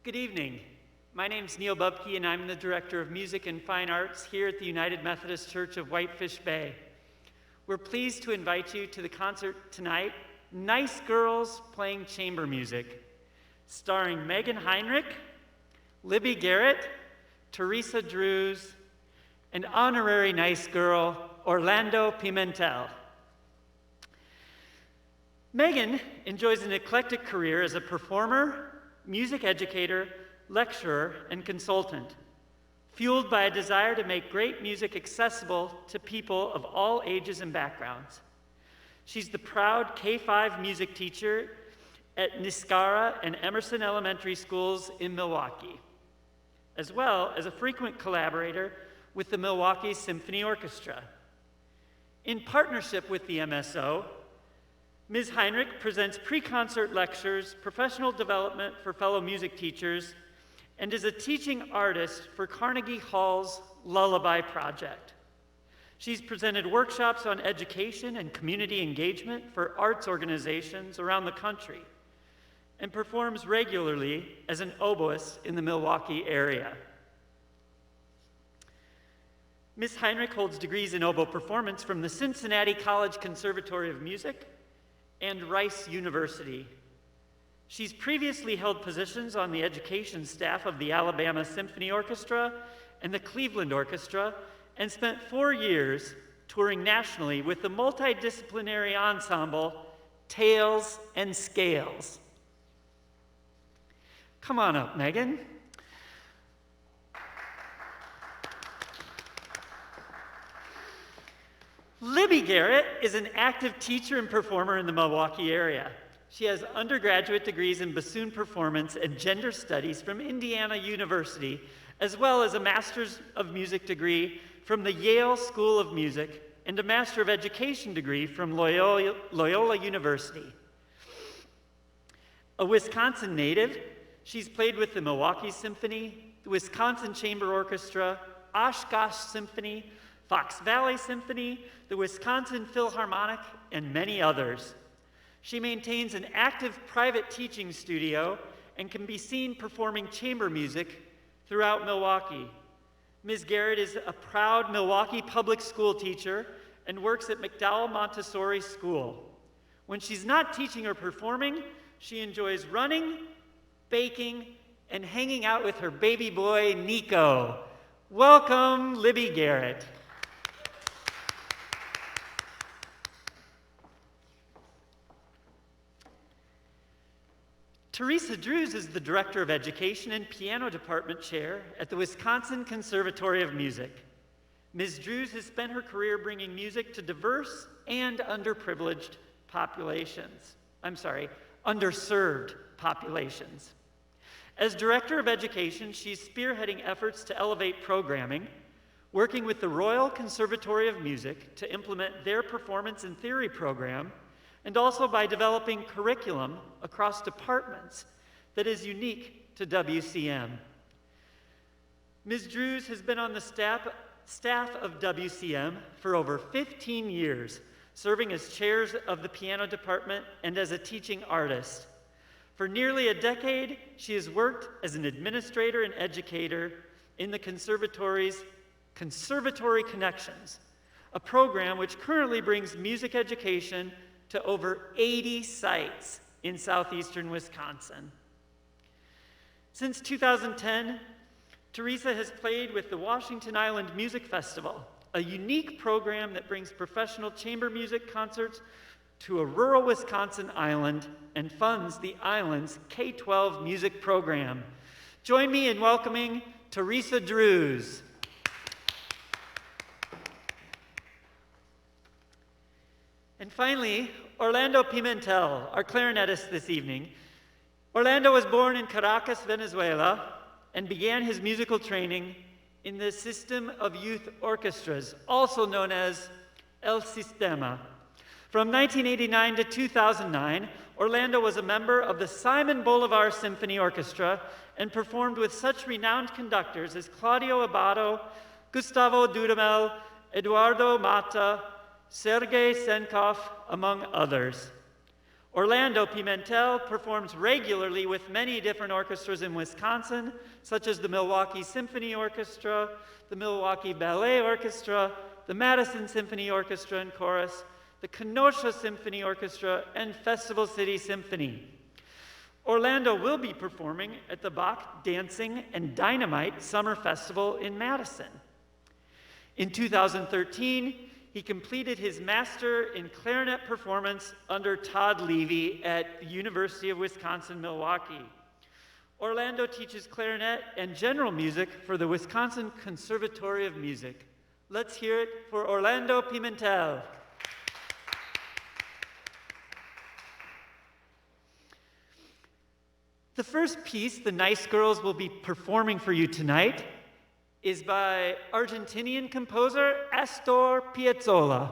Good evening. My name's Neil Bubke, and I'm the Director of Music and Fine Arts here at the United Methodist Church of Whitefish Bay. We're pleased to invite you to the concert tonight, Nice Girls Playing Chamber Music, starring Meaghan Heinrich, Libby Garrett, Teresa Drews, and honorary nice girl, Orlando Pimentel. Meaghan enjoys an eclectic career as a performer, music educator, lecturer, and consultant, fueled by a desire to make great music accessible to people of all ages and backgrounds. She's the proud K-5 music teacher at Niskara and Emerson Elementary Schools in Milwaukee, as well as a frequent collaborator with the Milwaukee Symphony Orchestra. In partnership with the MSO, Ms. Heinrich presents pre-concert lectures, professional development for fellow music teachers, and is a teaching artist for Carnegie Hall's Lullaby Project. She's presented workshops on education and community engagement for arts organizations around the country, and performs regularly as an oboist in the Milwaukee area. Ms. Heinrich holds degrees in oboe performance from the Cincinnati College Conservatory of Music and Rice University. She's previously held positions on the education staff of the Alabama Symphony Orchestra and the Cleveland Orchestra, and spent 4 years touring nationally with the multidisciplinary ensemble Tails and Scales. Come on up, Meaghan. Libby Garrett is an active teacher and performer in the Milwaukee area. She has undergraduate degrees in bassoon performance and gender studies from Indiana University, as well as a Master's of Music degree from the Yale School of Music and a Master of Education degree from Loyola University. A Wisconsin native, she's played with the Milwaukee Symphony, the Wisconsin Chamber Orchestra, Oshkosh Symphony, Fox Valley Symphony, the Wisconsin Philharmonic, and many others. She maintains an active private teaching studio and can be seen performing chamber music throughout Milwaukee. Ms. Garrett is a proud Milwaukee public school teacher and works at McDowell Montessori School. When she's not teaching or performing, she enjoys running, baking, and hanging out with her baby boy, Nico. Welcome, Libby Garrett. Teresa Drews is the Director of Education and Piano Department Chair at the Wisconsin Conservatory of Music. Ms. Drews has spent her career bringing music to diverse and underserved populations. As Director of Education, she's spearheading efforts to elevate programming, working with the Royal Conservatory of Music to implement their performance and theory program, and also by developing curriculum across departments that is unique to WCM. Ms. Drews has been on the staff of WCM for over 15 years, serving as chairs of the piano department and as a teaching artist. For nearly a decade, she has worked as an administrator and educator in the Conservatory's Conservatory Connections, a program which currently brings music education to over 80 sites in southeastern Wisconsin. Since 2010, Teresa has played with the Washington Island Music Festival, a unique program that brings professional chamber music concerts to a rural Wisconsin island and funds the island's K-12 music program. Join me in welcoming Teresa Drews. And finally, Orlando Pimentel, our clarinetist this evening. Orlando was born in Caracas, Venezuela, and began his musical training in the System of Youth Orchestras, also known as El Sistema. From 1989 to 2009, Orlando was a member of the Simon Bolivar Symphony Orchestra and performed with such renowned conductors as Claudio Abbado, Gustavo Dudamel, Eduardo Mata, Sergei Senkov, among others. Orlando Pimentel performs regularly with many different orchestras in Wisconsin, such as the Milwaukee Symphony Orchestra, the Milwaukee Ballet Orchestra, the Madison Symphony Orchestra and Chorus, the Kenosha Symphony Orchestra, and Festival City Symphony. Orlando will be performing at the Bach Dancing and Dynamite Summer Festival in Madison. In 2013, he completed his Master in Clarinet Performance under Todd Levy at the University of Wisconsin-Milwaukee. Orlando teaches clarinet and general music for the Wisconsin Conservatory of Music. Let's hear it for Orlando Pimentel. The first piece the Nice Girls will be performing for you tonight is by Argentinian composer Astor Piazzolla.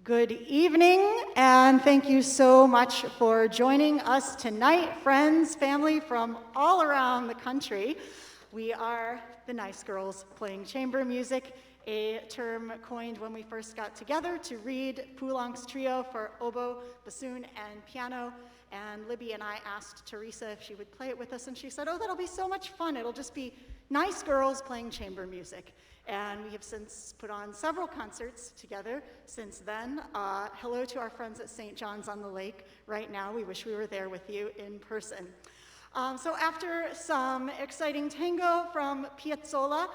Good evening, and thank you so much for joining us tonight, friends, family from all around the country. We are the Nice Girls playing chamber music, a term coined when we first got together to read Poulenc's trio for oboe, bassoon, and piano. And Libby and I asked Teresa if she would play it with us, and she said, "Oh, that'll be so much fun. It'll just be nice girls playing chamber music." And we have since put on several concerts together since then. Hello to our friends at St. John's on the Lake right now. We wish we were there with you in person. So after some exciting tango from Piazzolla,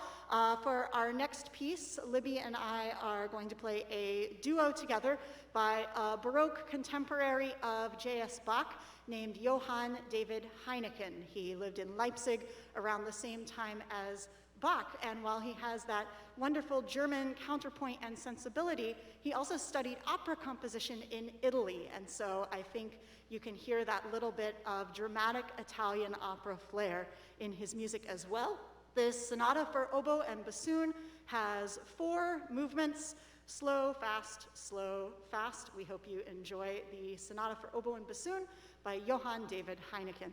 for our next piece, Libby and I are going to play a duo together by a Baroque contemporary of J.S. Bach named Johann David Heinichen. He lived in Leipzig around the same time as Bach, and while he has that wonderful German counterpoint and sensibility, he also studied opera composition in Italy, and so I think you can hear that little bit of dramatic Italian opera flair in his music as well. This sonata for oboe and bassoon has 4 movements: slow, fast, slow, fast. We hope you enjoy the sonata for oboe and bassoon by Johann David Heinichen.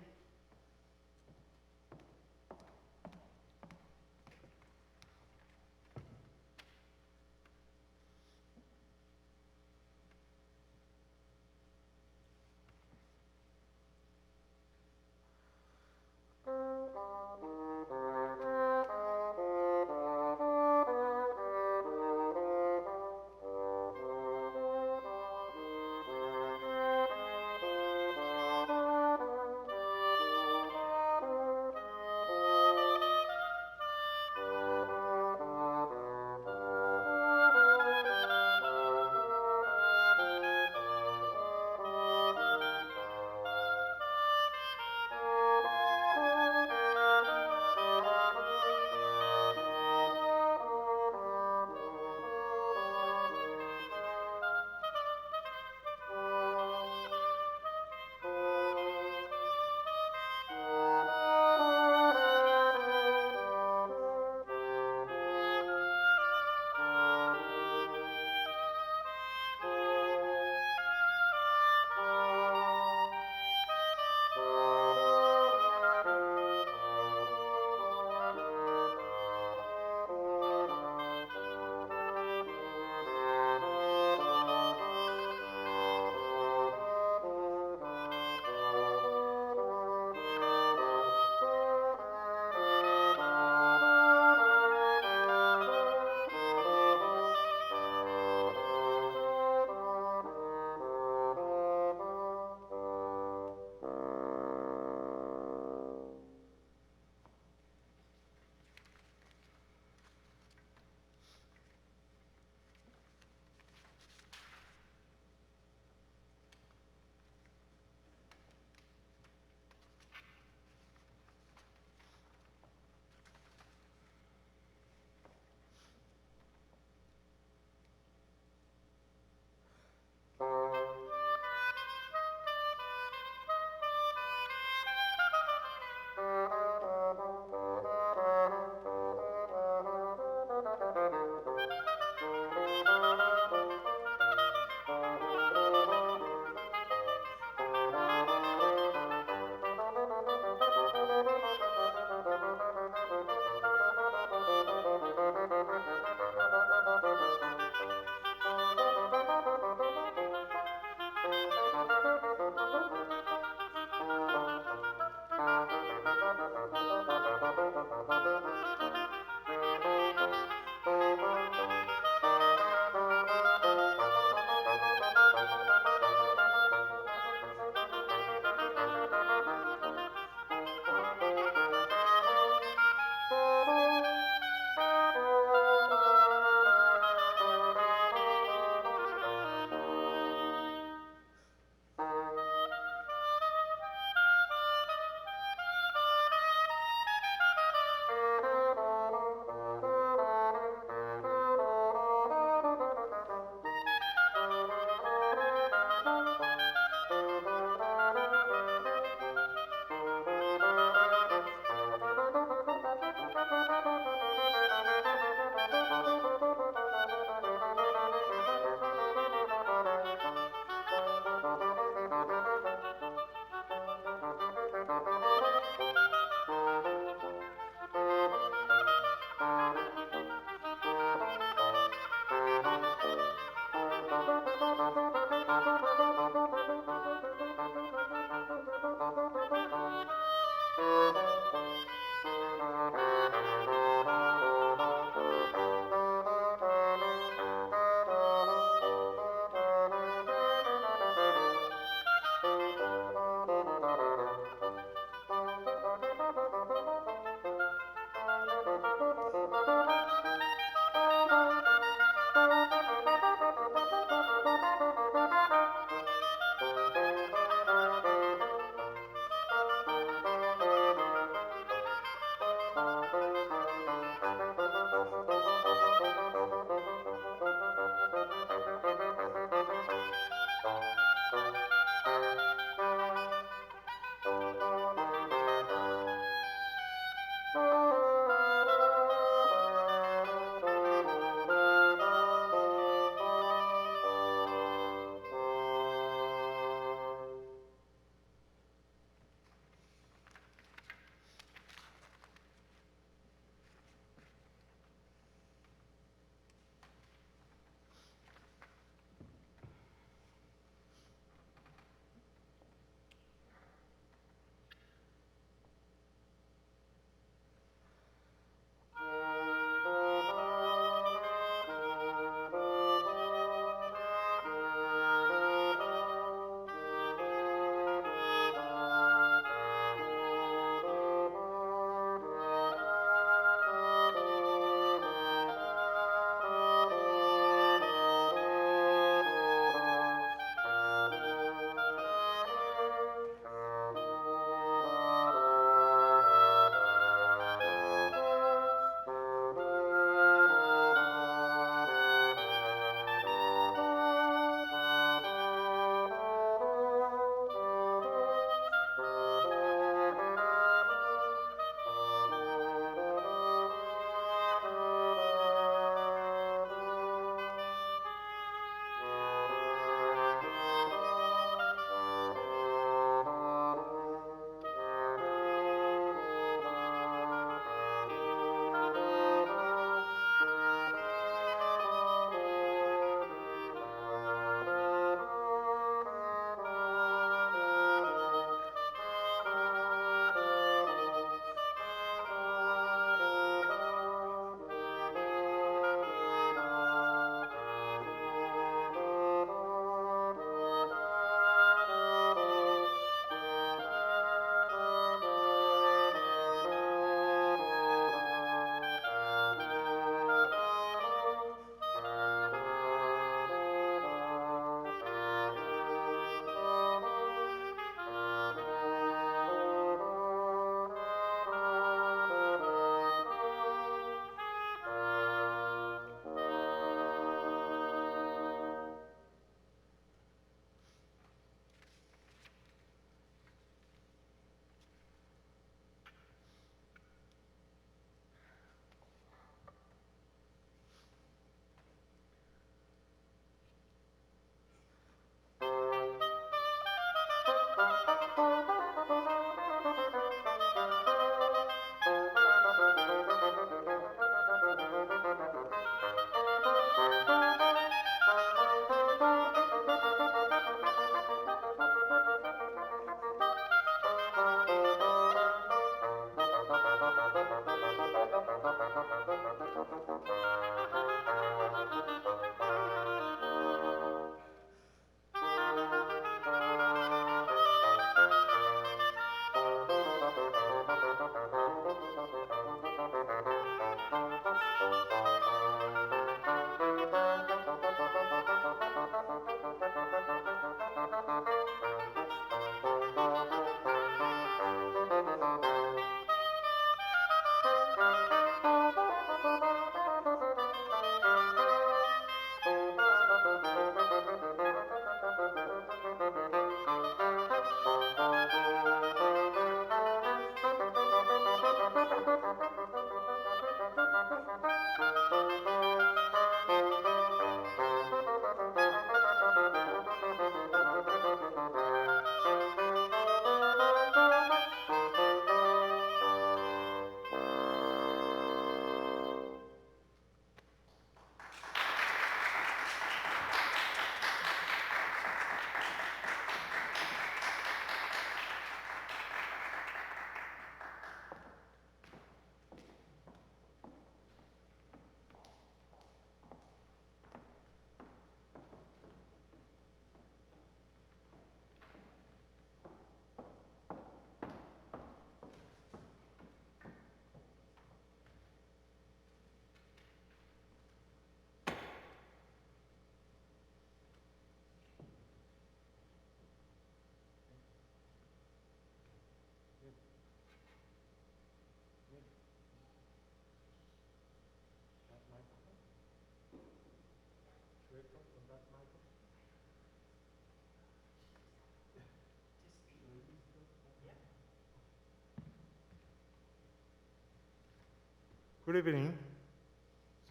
Good evening.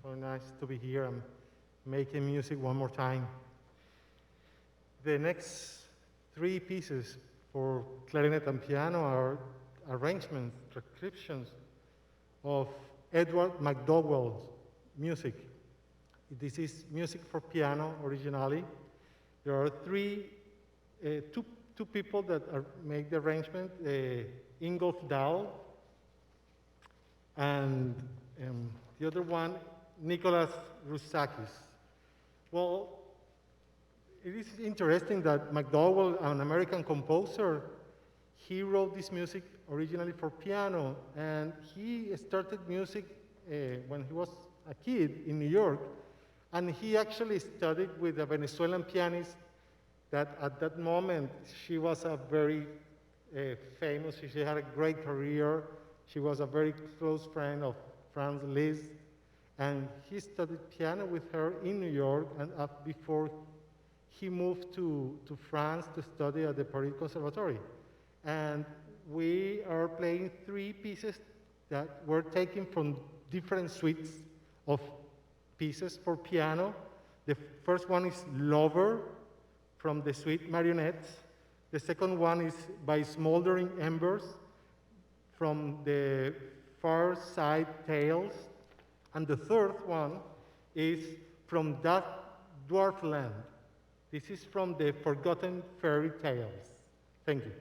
So nice to be here and making music one more time. The next three pieces for clarinet and piano are arrangements, transcriptions of Edward McDowell's music. This is music for piano originally. There are two people that make the arrangement, Ingolf Dahl, and the other one, Nicholas Rousakis. Well, it is interesting that McDowell, an American composer, he wrote this music originally for piano, and he started music when he was a kid in New York, and he actually studied with a Venezuelan pianist that at that moment, she was a very famous, she had a great career. She was a very close friend of Franz Liszt, and he studied piano with her in New York, and before he moved to France to study at the Paris Conservatory. And we are playing three pieces that were taken from different suites of pieces for piano. The first one is Lover from the suite Marionettes. The second one is by Smoldering Embers from the Far Side Tales. And the third one is from That Dwarf Land. This is from the Forgotten Fairy Tales. Thank you.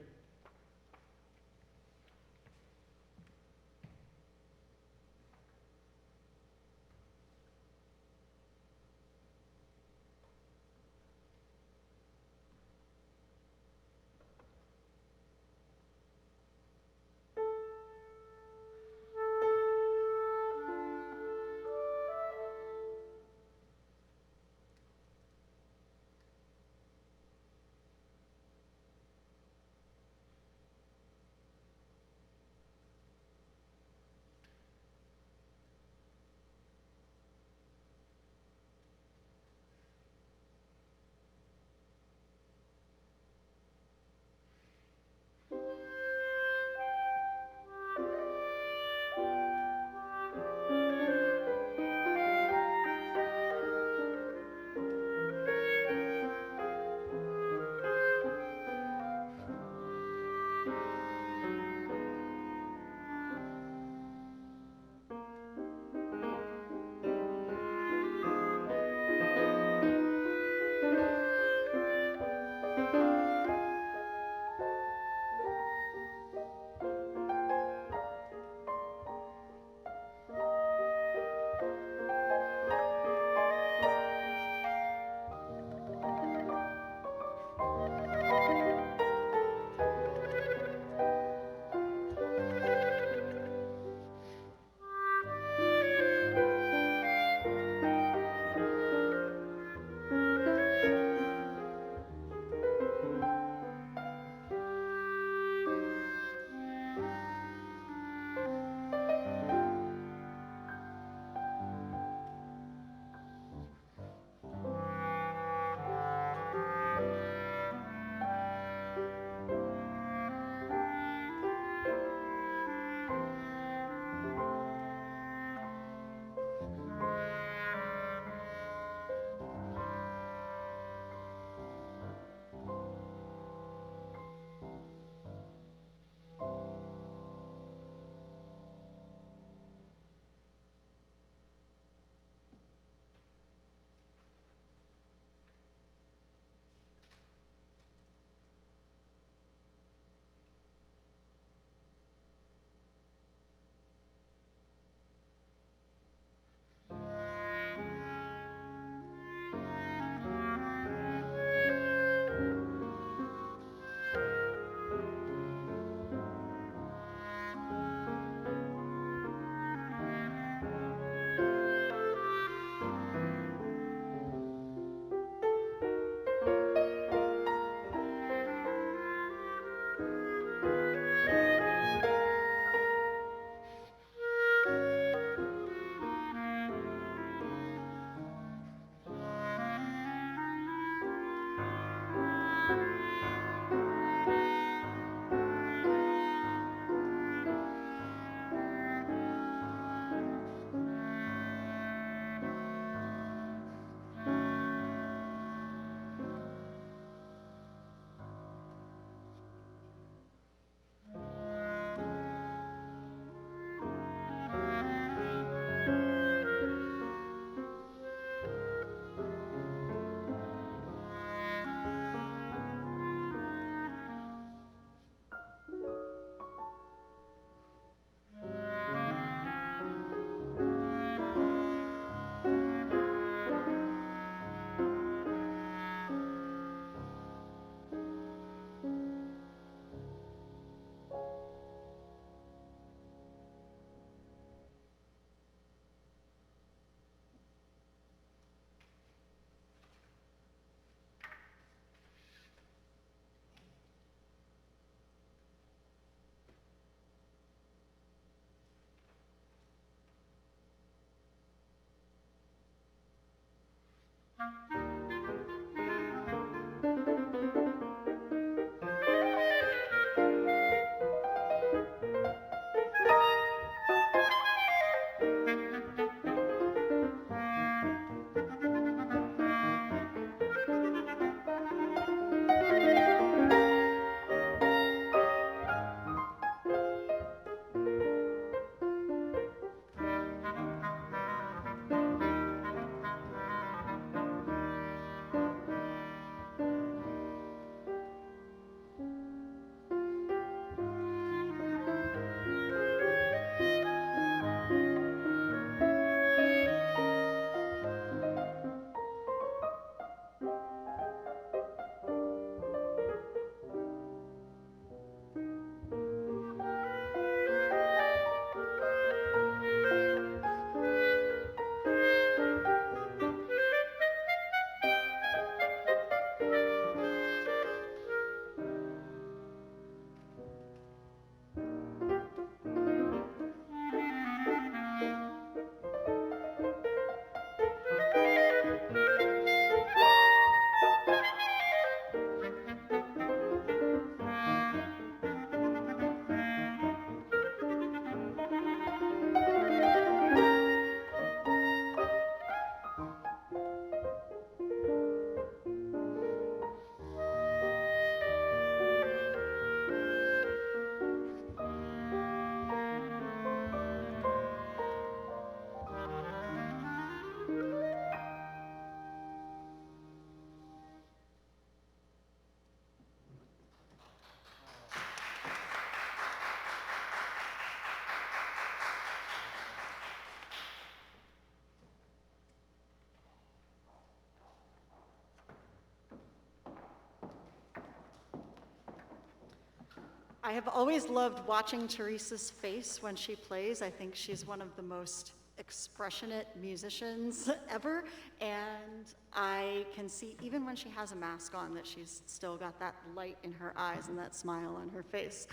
I have always loved watching Teresa's face when she plays. I think she's one of the most expressionate musicians ever, and I can see even when she has a mask on that she's still got that light in her eyes and that smile on her face.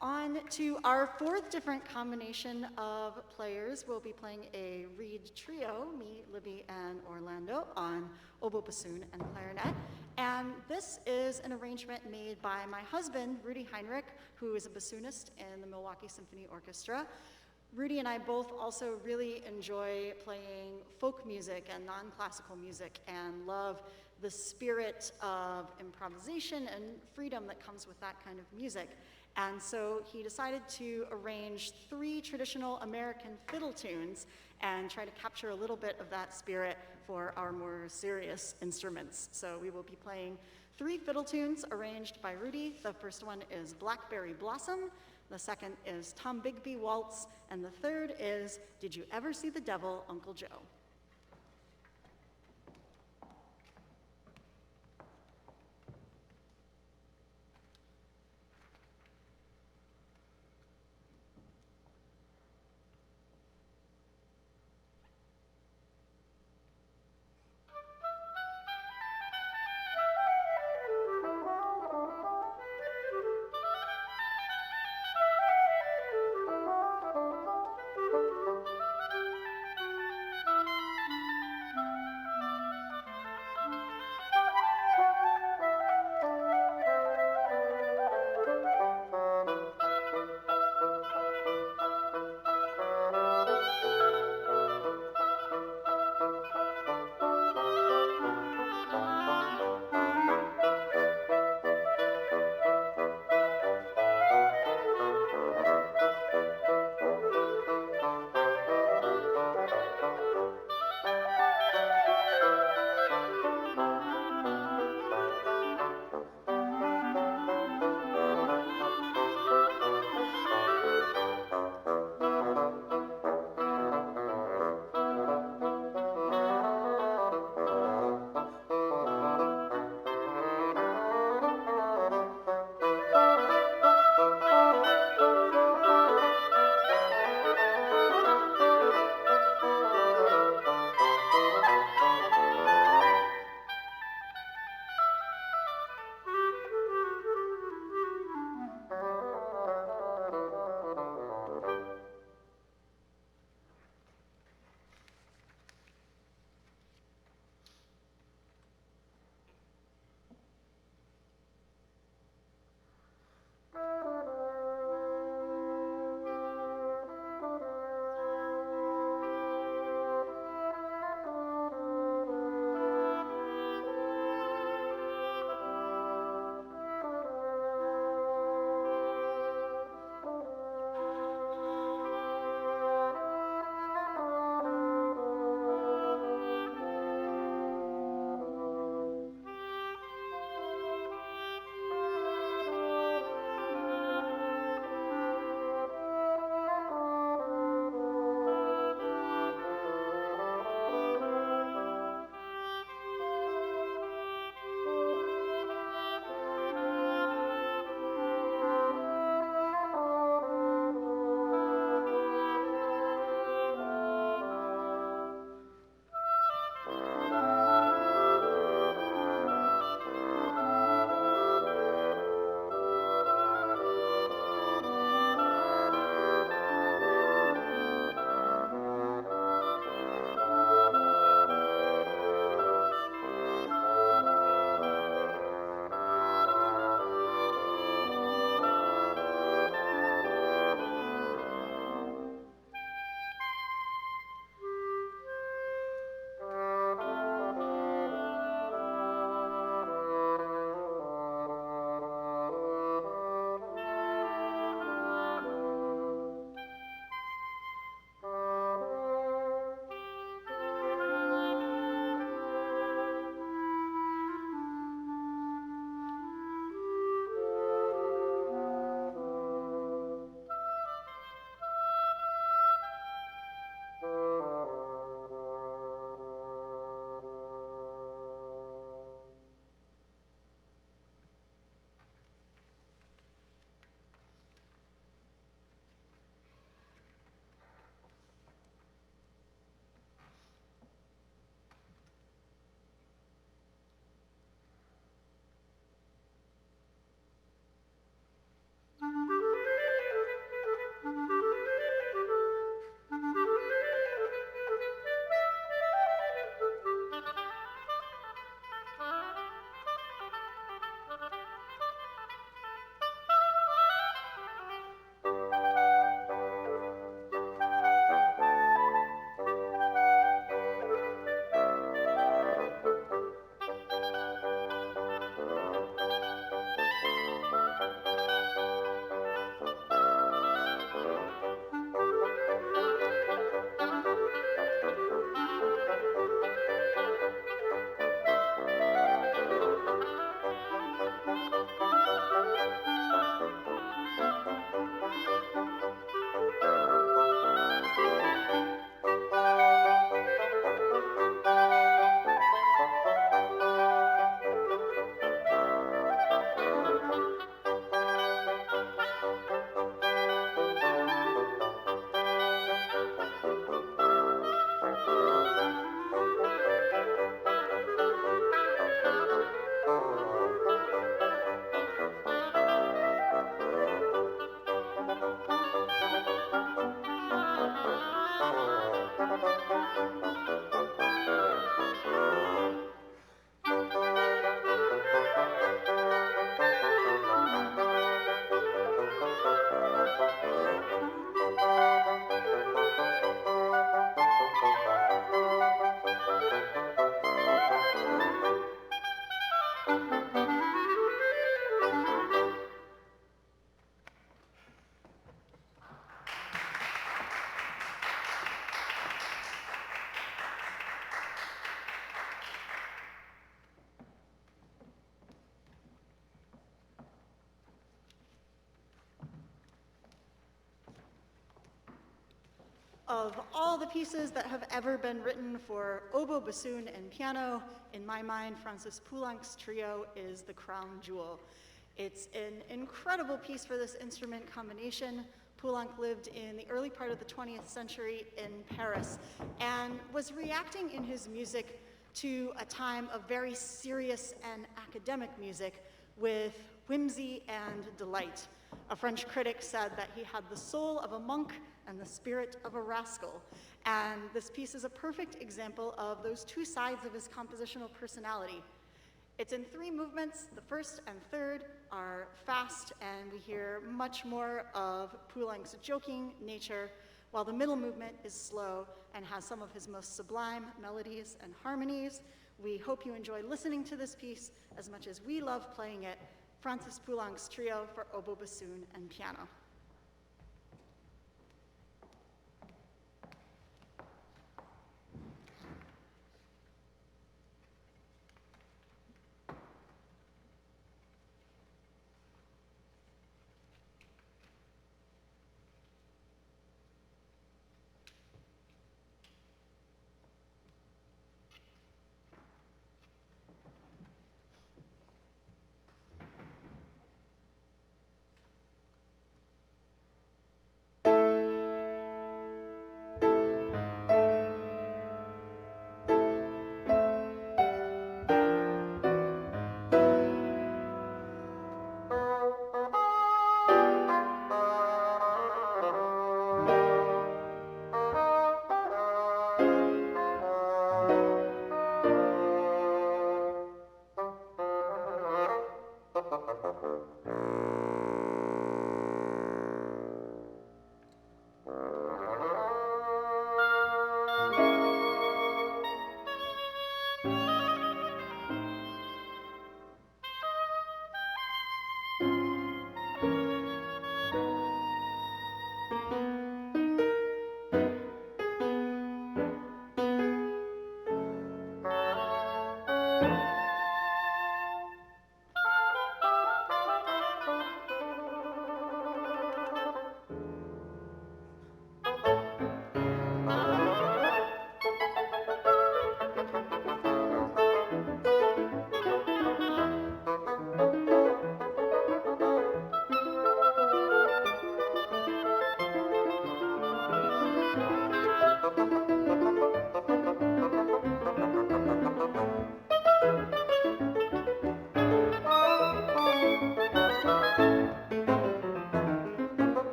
On to our fourth different combination of players. We'll be playing a reed trio, me, Libby, and Orlando, on oboe, bassoon, and clarinet. And this is an arrangement made by my husband, Rudi Heinrich, who is a bassoonist in the Milwaukee Symphony Orchestra. Rudi and I both also really enjoy playing folk music and non-classical music and love the spirit of improvisation and freedom that comes with that kind of music. And so he decided to arrange 3 traditional American fiddle tunes and try to capture a little bit of that spirit for our more serious instruments. So we will be playing 3 fiddle tunes arranged by Rudi. The first one is Blackberry Blossom, the second is Tom Bigby Waltz, and the third is Did You Ever See the Devil, Uncle Joe? Of all the pieces that have ever been written for oboe, bassoon, and piano, in my mind, Francis Poulenc's trio is the crown jewel. It's an incredible piece for this instrument combination. Poulenc lived in the early part of the 20th century in Paris and was reacting in his music to a time of very serious and academic music with whimsy and delight. A French critic said that he had the soul of a monk and the spirit of a rascal. And this piece is a perfect example of those two sides of his compositional personality. It's in 3 movements. The first and third are fast, and we hear much more of Poulenc's joking nature, while the middle movement is slow and has some of his most sublime melodies and harmonies. We hope you enjoy listening to this piece as much as we love playing it. Francis Poulenc's trio for oboe, bassoon, and piano.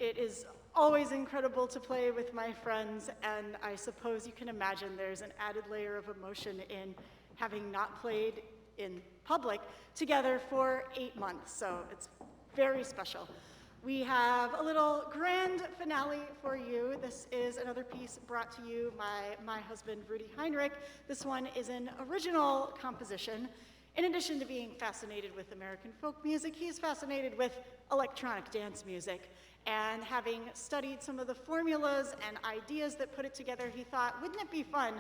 It is always incredible to play with my friends, and I suppose you can imagine there's an added layer of emotion in having not played in public together for 8 months, so it's very special. We have a little grand finale for you. This is another piece brought to you by my husband, Rudi Heinrich. This one is an original composition. In addition to being fascinated with American folk music, he's fascinated with electronic dance music. And having studied some of the formulas and ideas that put it together, he thought, wouldn't it be fun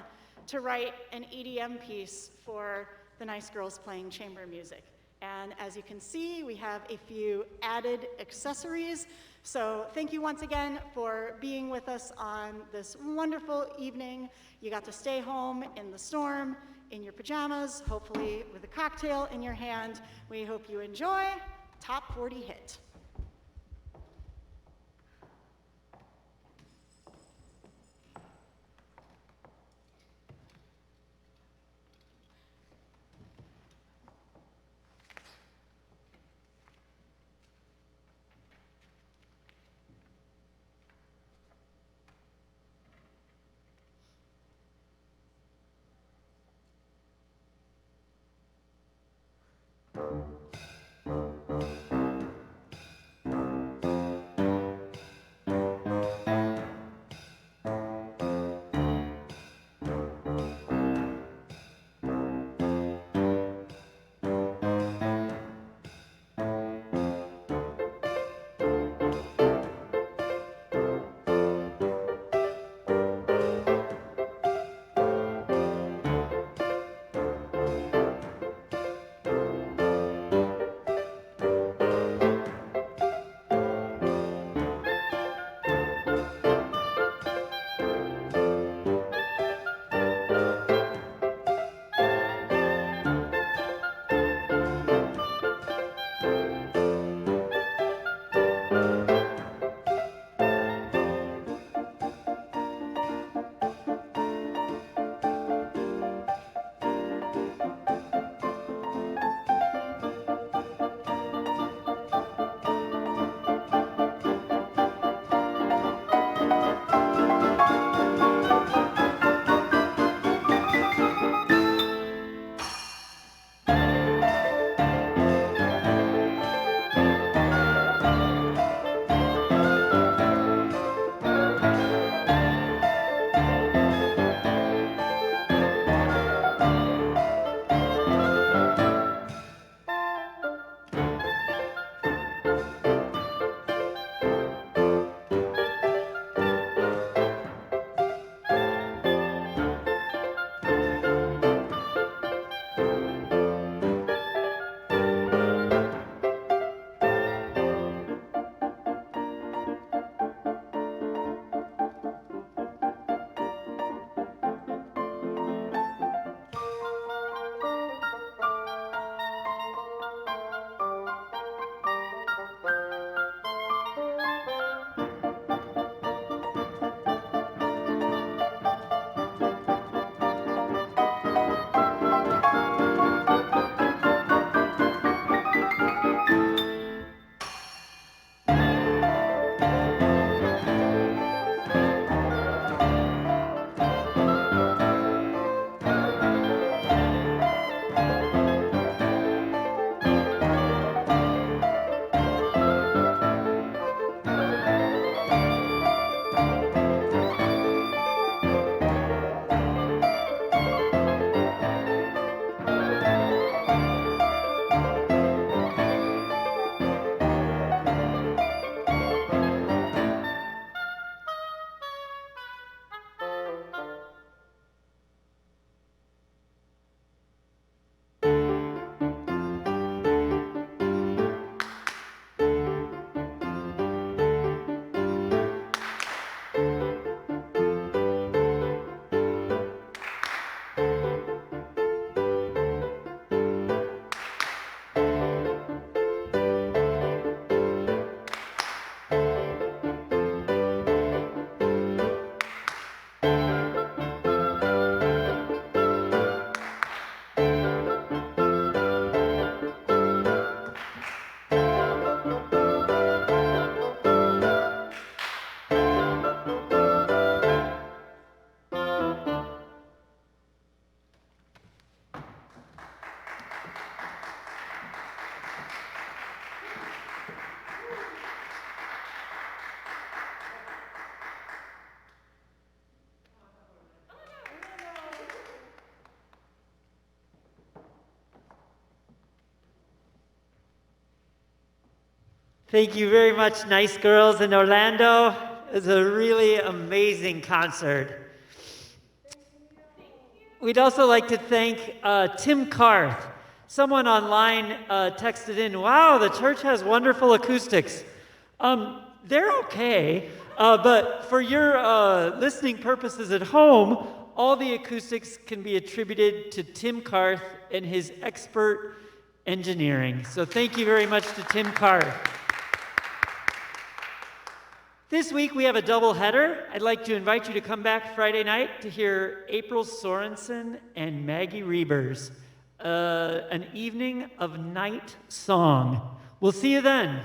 to write an EDM piece for the Nice Girls Playing Chamber Music? And as you can see, we have a few added accessories. So thank you once again for being with us on this wonderful evening. You got to stay home in the storm, in your pajamas, hopefully with a cocktail in your hand. We hope you enjoy Top 40 Hit. Thank you very much, nice girls in Orlando. It was a really amazing concert. We'd also like to thank Tim Carth. Someone online texted in, wow, the church has wonderful acoustics. They're okay, but for your listening purposes at home, all the acoustics can be attributed to Tim Carth and his expert engineering. So thank you very much to Tim Carth. This week we have a double header. I'd like to invite you to come back Friday night to hear April Sorensen and Maggie Reibers, an evening of night song. We'll see you then.